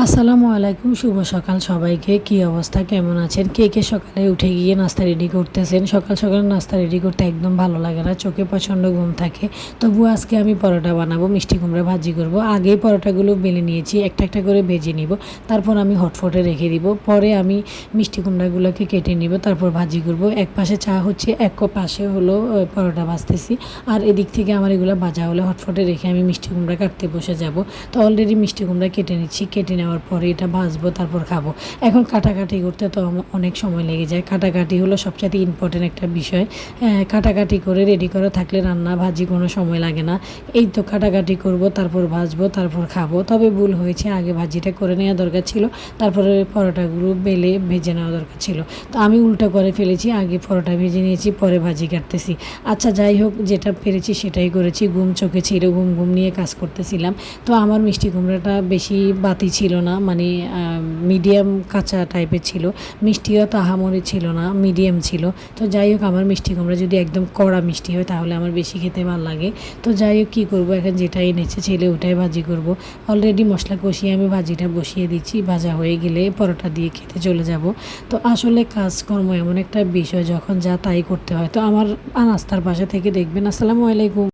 আসসালামু আলাইকুম, শুভ সকাল সবাইকে। কি অবস্থা, কেমন আছেন? কে কে সকালে উঠে গিয়ে নাস্তা রেডি করতেছেন? সকাল সকাল নাস্তা রেডি করতে একদম ভালো লাগে না, চোখে প্রচণ্ড ঘুম থাকে। তবুও আজকে আমি পরোটা বানাবো, মিষ্টি কুমড়া ভাজি করব। আগেই পরোটাগুলো বেলে নিয়েছি, একটা একটা করে ভেজে নিব, তারপর আমি হটফটে রেখে দিব। পরে আমি মিষ্টি কুমড়াগুলোকে কেটে নিব, তারপর ভাজি করব। এক পাশে চা হচ্ছে, এক পাশে হলো পরোটা ভাজতেছি। আর এদিক থেকে আমার এগুলো ভাজা হলে হটফটে রেখে আমি মিষ্টি কুমড়া কাটতে বসে যাব। তো অলরেডি মিষ্টি কুমড়া কেটে নিচ্ছি, কেটে নেওয়ার পরে এটা ভাজবো, তারপর খাবো। এখন কাটাকাটি করতে তো অনেক সময় লেগে যায়। কাটাকাটি হলো সবচেয়ে ইম্পর্টেন্ট একটা বিষয়। কাটাকাটি করে রেডি করা থাকলে রান্না ভাজি কোনো সময় লাগে না। এই তো কাটাকাটি করব, তারপর ভাজবো, তারপর খাবো। তবে ভুল হয়েছে, আগে ভাজিটা করে নেওয়া দরকার ছিল, তারপরে পরোটাগুলো বেলে ভেজে নেওয়া দরকার ছিল। তো আমি উল্টো করে ফেলেছি, আগে পরোটা ভেজে নিয়েছি, পরে ভাজি কাটতেছি। আচ্ছা যাই হোক, যেটা পেরেছি সেটাই করেছি। ঘুম চোখে ছিল, ঘুম ঘুম নিয়ে কাজ করতেছিলাম। তো আমার মিষ্টি কুমড়াটা বেশি বাতি ছিল না, মানে মিডিয়াম কাঁচা টাইপের ছিল। মিষ্টিও তো আহামরি ছিল না, মিডিয়াম ছিল। তো যাই হোক, আমার মিষ্টি কুমড়া যদি একদম কড়া মিষ্টি হয় তাহলে আমার বেশি খেতে ভালো লাগে। তো যাই হোক, কী করবো, এখন যেটা এনেছে ছেলে ওটাই ভাজি করব। অলরেডি মশলা কষিয়ে আমি ভাজিটা বসিয়ে দিচ্ছি, ভাজা হয়ে গেলে পরোটা দিয়ে খেতে চলে যাব। তো আসলে কাজকর্ম এমন একটা বিষয়, যখন যা তাই করতে হয়। তো আমার নাস্তার পাশে থেকে দেখবেন। আসসালামু আলাইকুম।